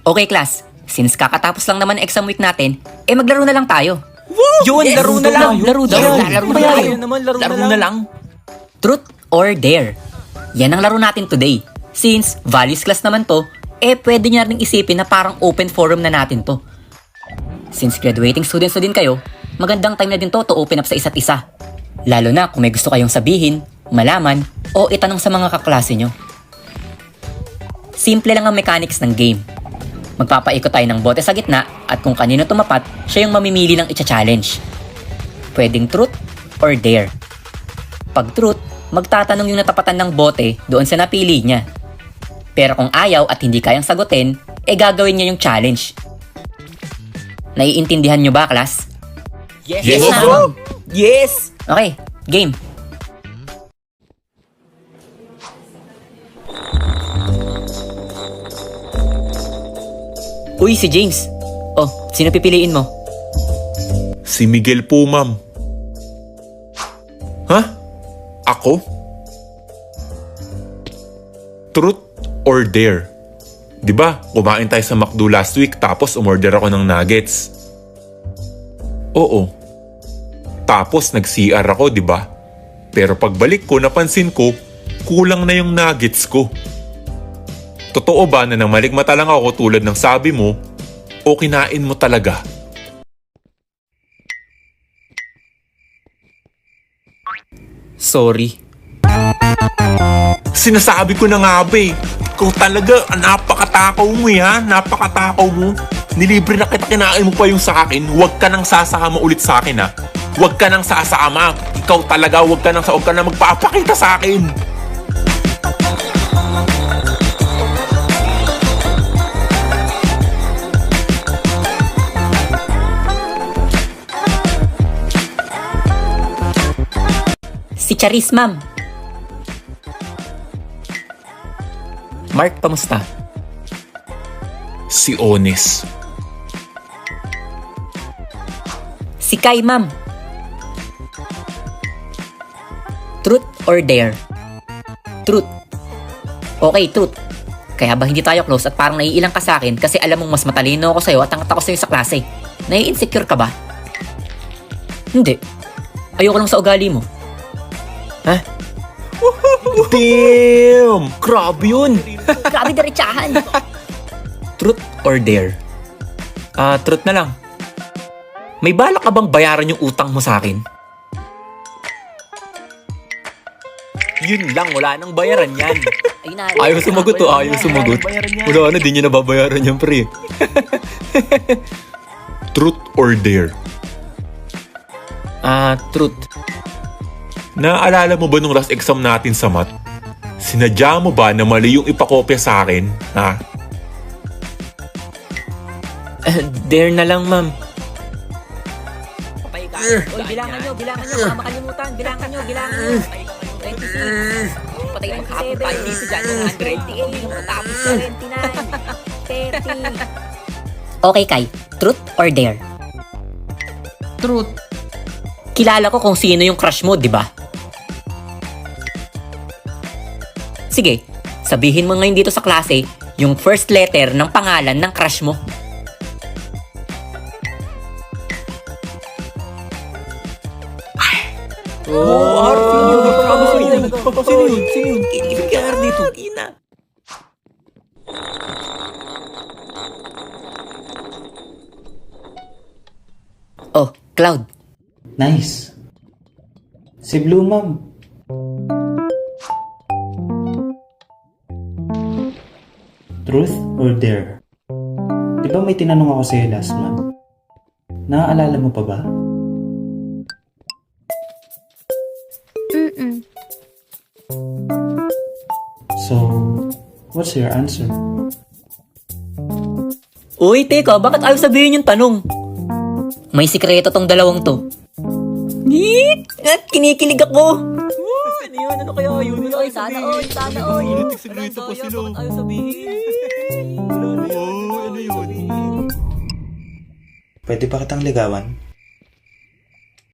Okay, class. Since kakatapos lang naman exam week natin, maglaro na lang tayo. Yun, Yes, laro na lang. laro daw. Laro na tayo. Laro na lang. Truth or dare? Yan ang laro natin today. Since values class naman to, pwede nyo na rin isipin na parang open forum na natin to. Since graduating students na din kayo, magandang time na din to open up sa isa't isa. Lalo na kung may gusto kayong sabihin, malaman, o itanong sa mga kaklase nyo. Simple lang ang mechanics ng game. Magpapaikot tayo ng bote sa gitna at kung kanino tumapat, siya yung mamimili ng icha-challenge. Pwedeng truth or dare. Pag truth, magtatanong yung natapatan ng bote doon sa napili niya. Pero kung ayaw at hindi kayang sagutin, gagawin niya yung challenge. Naiintindihan nyo ba, class? Yes, ma'am. bro. Yes. Okay, game. Uy, si James. Oh, sino pipiliin mo? Si Miguel po, ma'am. Ha? Ako? Truth or dare? 'Di ba? Kumain tayo sa McDo last week tapos umorder ako ng nuggets. Oo. Tapos nag-CR ako, 'di ba? Pero pagbalik ko, napansin ko, kulang na yung nuggets ko. Totoo ba na nang maligmata lang ako tulad ng sabi mo, o kinain mo talaga? Sorry. Sinasabi ko na nga ba eh. Ikaw talaga, napakatakaw mo ha. Napakatakaw mo. Nilibre na kita, kinain mo pa yung sa akin. Huwag ka nang sasama ulit sa akin ha. Huwag ka nang sasama. Ikaw talaga, huwag ka nang magpapakita sa akin. Si Charis, ma'am. Mark, kamusta? Si Onis. Si Kai, ma'am. Truth or dare? Truth. Okay, truth. Kaya ba hindi tayo close at parang naiilang ka sa akin kasi alam mong mas matalino ako sa'yo at angat ako sa'yo sa klase? Nai-insecure ka ba? Hindi. Ayoko lang sa ugali mo. Ha? Damn! Grabe yun! Grabe diretsahan. Truth or dare? Truth na lang. May balak ka bang bayaran yung utang mo sa akin? Yun lang, wala nang bayaran yan. Ayun na, Ayaw sumagot to, ayaw sumagot. Wala na, di niya nababayaran yan, pre. Truth or dare? Truth. Naaalala mo ba nung last exam natin sa math? Sinadya mo ba na mali yung ipakopya sa akin? Ha? Dare na lang, ma'am. Patay ka. Uy, bilangan nyo, baka makalimutan. Bilangan nyo. 26. Patay ka, maghapon tayo dito dyan. 128. Matapos 79. 30. Okay, Kai. Truth or dare? Truth. Kilala ko kung sino yung crush mo, di ba? Sige, sabihin mo ngayon dito sa klase yung first letter ng pangalan ng crush mo. Sino yun? Ibig ka dito. Ina. Oh, Cloud. Nice. Si Blue, ma'am. Truth or dare? Di ba may tinanong ako sa'yo last month? Naaalala mo pa ba? So, what's your answer? Uy, teka, bakit ayaw sabihin yung tanong? May sikreto tong dalawang to. Kinikilig ako. Ano yun? Ano kaya yun? Oy, sana oy. Sekreto pa sila. Ayaw sabihin. Ano yun? Pwede pa kitang ligawan?